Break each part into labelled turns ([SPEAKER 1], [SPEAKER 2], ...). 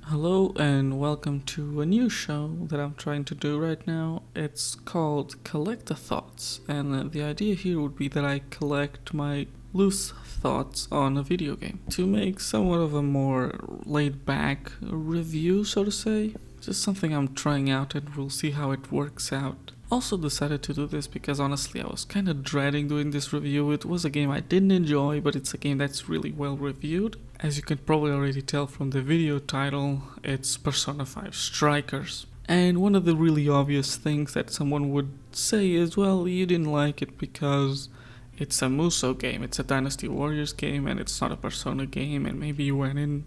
[SPEAKER 1] Hello and welcome to a new show that I'm trying to do right now. It's called CollectaThoughts, and the idea here would be that I collect my loose thoughts on a video game to make somewhat of a more laid back review, so to say. Just something I'm trying out and we'll see how it works out. Also decided to do this because honestly I was kind of dreading doing this review. It was a game I didn't enjoy, but it's a game that's really well reviewed. As you can probably already tell from the video title, it's Persona 5 Strikers. And one of the really obvious things that someone would say is, well, you didn't like it because it's a Musou game, it's a Dynasty Warriors game, and it's not a Persona game, and maybe you went in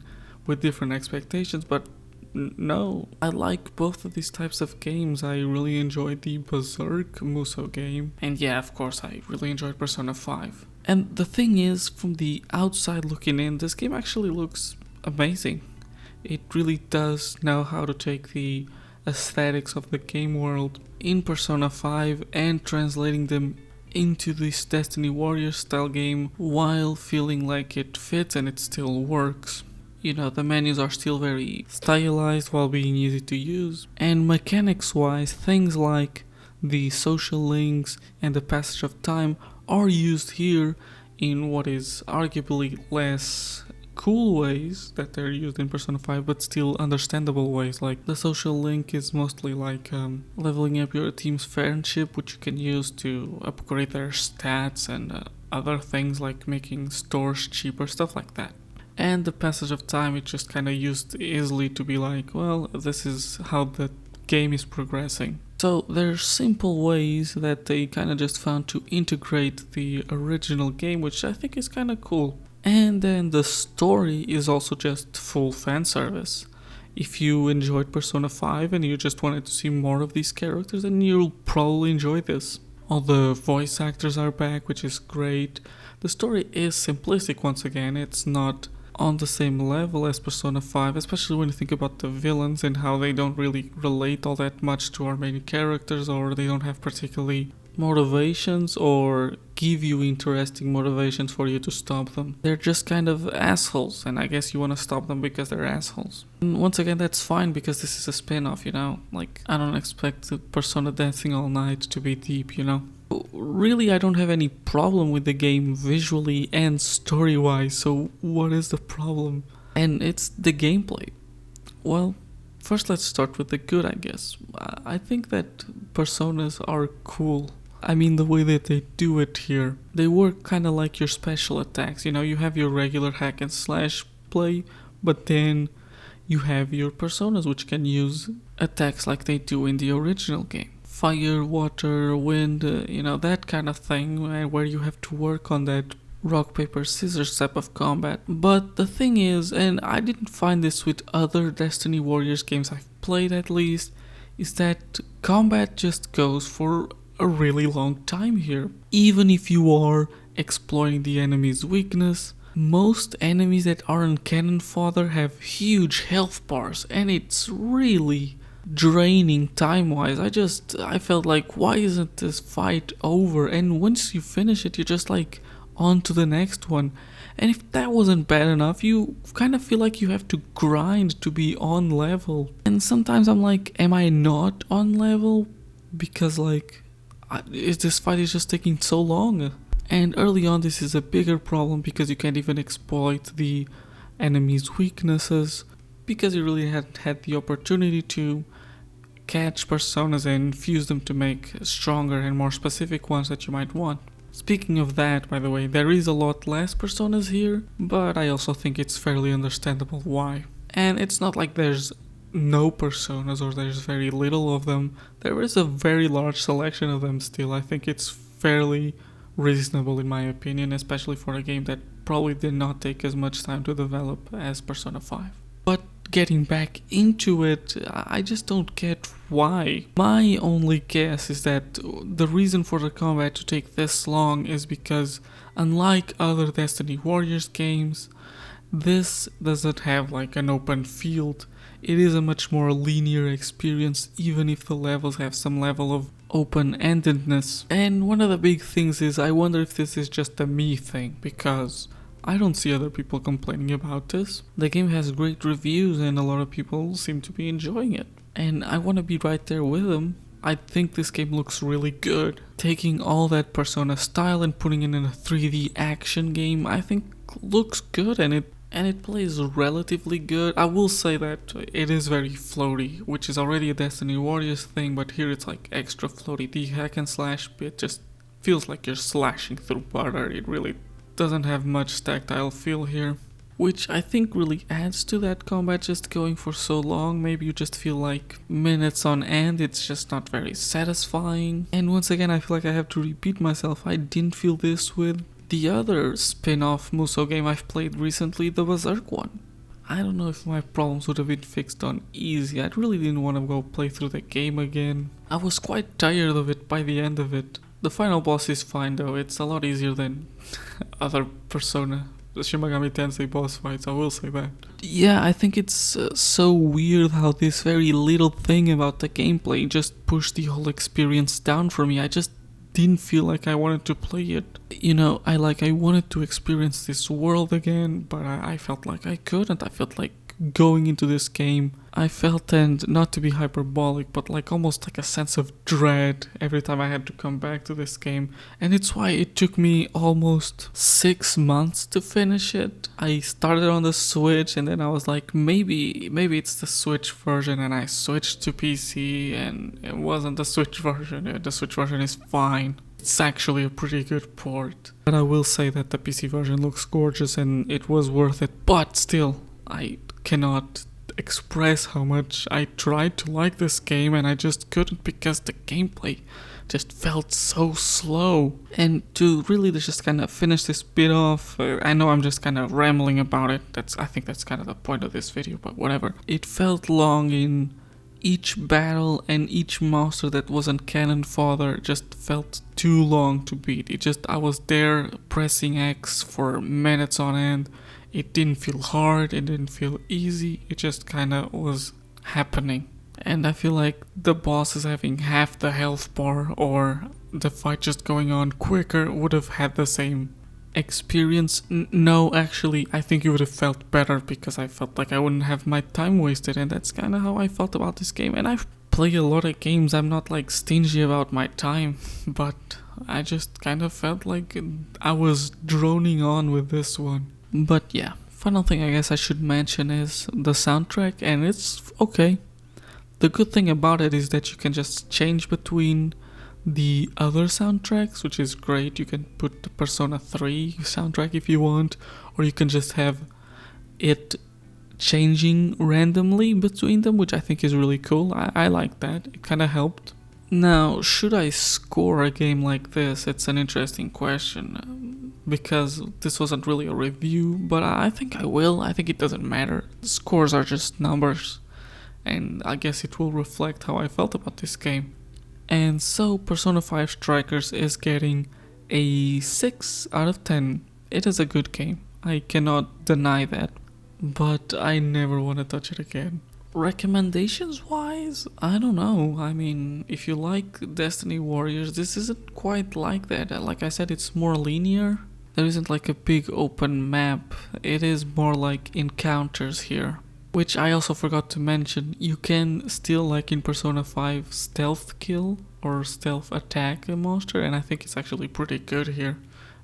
[SPEAKER 1] with different expectations, but no, I like both of these types of games. I really enjoyed the Berserk Musou game, and yeah, of course, I really enjoyed Persona 5. And the thing is, from the outside looking in, this game actually looks amazing. It really does know how to take the aesthetics of the game world in Persona 5 and translating them into this Destiny Warriors style game while feeling like it fits and it still works. You know, the menus are still very stylized while being easy to use, and mechanics wise, things like the social links and the passage of time are used here in what is arguably less cool ways that they're used in Persona 5, but still understandable ways. Like the social link is mostly like leveling up your team's friendship, which you can use to upgrade their stats and other things like making stores cheaper, stuff like that. And the passage of time, it just kind of used easily to be like, well, this is how the game is progressing. So there's simple ways that they kind of just found to integrate the original game, which I think is kind of cool. And then the story is also just full fan service. If you enjoyed Persona 5 and you just wanted to see more of these characters, then you'll probably enjoy this. All the voice actors are back, which is great. The story is simplistic once again, it's not on the same level as Persona 5, especially when you think about the villains and how they don't really relate all that much to our main characters, or they don't have particularly motivations or give you interesting motivations for you to stop them. They're just kind of assholes, and I guess you want to stop them because they're assholes. And once again, that's fine because this is a spin-off, you know? Like, I don't expect Persona Dancing All Night to be deep, you know? Really, I don't have any problem with the game visually and story-wise, so what is the problem? And it's the gameplay. Well, first let's start with the good, I guess. I think that personas are cool. I mean, the way that they do it here. They work kind of like your special attacks. You know, you have your regular hack and slash play, but then you have your personas which can use attacks like they do in the original game. Fire, water, wind, you know, that kind of thing, where you have to work on that rock, paper, scissors type of combat. But the thing is, and I didn't find this with other Destiny Warriors games I've played at least, is that combat just goes for a really long time here. Even if you are exploiting the enemy's weakness, most enemies that aren't cannon fodder have huge health bars, and it's really draining time-wise. I felt like, why isn't this fight over? And once you finish it, you're just like, on to the next one. And if that wasn't bad enough, you kind of feel like you have to grind to be on level. And sometimes I'm like, am I not on level? Because like, this fight is just taking so long. And early on, this is a bigger problem because you can't even exploit the enemy's weaknesses, because you really hadn't had the opportunity to catch personas and fuse them to make stronger and more specific ones that you might want. Speaking of that, by the way, there is a lot less personas here, but I also think it's fairly understandable why. And it's not like there's no personas or there's very little of them. There is a very large selection of them still. I think it's fairly reasonable in my opinion, especially for a game that probably did not take as much time to develop as Persona 5. But getting back into it, I just don't get why. My only guess is that the reason for the combat to take this long is because, unlike other Destiny Warriors games, this doesn't have like an open field. It is a much more linear experience, even if the levels have some level of open-endedness. And one of the big things is, I wonder if this is just a me thing, because I don't see other people complaining about this. The game has great reviews and a lot of people seem to be enjoying it. And I want to be right there with them. I think this game looks really good. Taking all that Persona style and putting it in a 3D action game, I think looks good, and it plays relatively good. I will say that it is very floaty, which is already a Destiny Warriors thing, but here it's like extra floaty. The hack and slash bit just feels like you're slashing through butter. It really doesn't have much tactile feel here, which I think really adds to that combat just going for so long. Maybe you just feel like minutes on end, it's just not very satisfying. And once again, I feel like I have to repeat myself. I didn't feel this with the other spin-off Musou game I've played recently, the Berserk one. I don't know if my problems would have been fixed on easy. I really didn't want to go play through the game again. I was quite tired of it by the end of it. The final boss is fine though, it's a lot easier than other Persona Shin Megami Tensei boss fights, I will say that. Yeah, I think it's so weird how this very little thing about the gameplay just pushed the whole experience down for me. I just didn't feel like I wanted to play it. You know, I wanted to experience this world again, but I felt like I couldn't. I felt like going into this game, I felt, and not to be hyperbolic, but like almost like a sense of dread every time I had to come back to this game. And it's why it took me almost 6 months to finish it. I started on the Switch and then I was like, maybe it's the Switch version, and I switched to PC and it wasn't the Switch version. The Switch version is fine. It's actually a pretty good port. But I will say that the PC version looks gorgeous and it was worth it. But still, I cannot express how much I tried to like this game and I just couldn't, because the gameplay just felt so slow. And to really just kind of finish this bit off, I know I'm just kind of rambling about it. I think that's kind of the point of this video, but whatever. It felt long in each battle, and each monster that wasn't Cannon Fodder just felt too long to beat. I was there pressing X for minutes on end. It didn't feel hard, it didn't feel easy, it just kinda was happening. And I feel like the bosses having half the health bar or the fight just going on quicker would have had the same experience. No, actually, I think it would have felt better, because I felt like I wouldn't have my time wasted, and that's kinda how I felt about this game. And I've played a lot of games, I'm not like stingy about my time, but I just kind of felt like I was droning on with this one. But yeah, final thing I guess I should mention is the soundtrack, and it's okay. The good thing about it is that you can just change between the other soundtracks, which is great. You can put the Persona 3 soundtrack if you want, or you can just have it changing randomly between them, which I think is really cool. I like that, it kind of helped. Now, should I score a game like this? It's an interesting question, because this wasn't really a review, but I think I will. I think it doesn't matter. Scores are just numbers, and I guess it will reflect how I felt about this game. And so Persona 5 Strikers is getting a 6 out of 10. It is a good game, I cannot deny that, but I never want to touch it again. Recommendations wise, I don't know. I mean, if you like Destiny Warriors, this isn't quite like that. Like I said, it's more linear. There isn't like a big open map. It is more like encounters here. Which I also forgot to mention, you can still, like in Persona 5, stealth kill or stealth attack a monster, and I think it's actually pretty good here,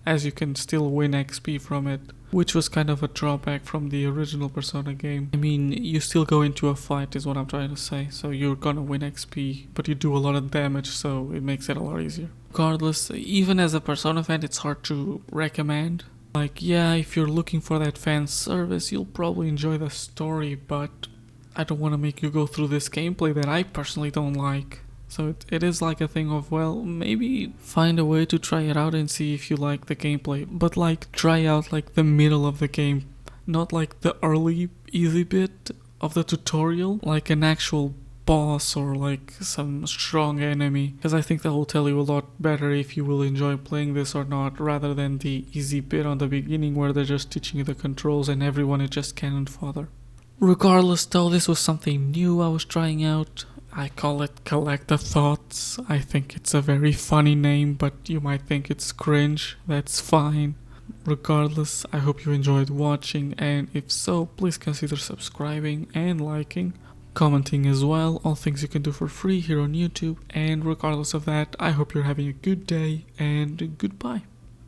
[SPEAKER 1] as you can still win XP from it, which was kind of a drawback from the original Persona game. I mean, you still go into a fight is what I'm trying to say, so you're gonna win XP, but you do a lot of damage, so it makes it a lot easier. Regardless, even as a Persona fan, it's hard to recommend. Like, yeah, if you're looking for that fan service, you'll probably enjoy the story, but I don't want to make you go through this gameplay that I personally don't like. So it is like a thing of, well, maybe find a way to try it out and see if you like the gameplay, but like try out like the middle of the game, not like the early easy bit of the tutorial, like an actual boss or like some strong enemy, because I think that will tell you a lot better if you will enjoy playing this or not, rather than the easy bit on the beginning where they're just teaching you the controls and everyone is just cannon fodder. Regardless though, this was something new I was trying out. I call it CollectaThought. I think it's a very funny name, but you might think it's cringe. That's fine. Regardless, I hope you enjoyed watching, and if so, please consider subscribing and liking, commenting as well, all things you can do for free here on YouTube. And regardless of that, I hope you're having a good day, and goodbye.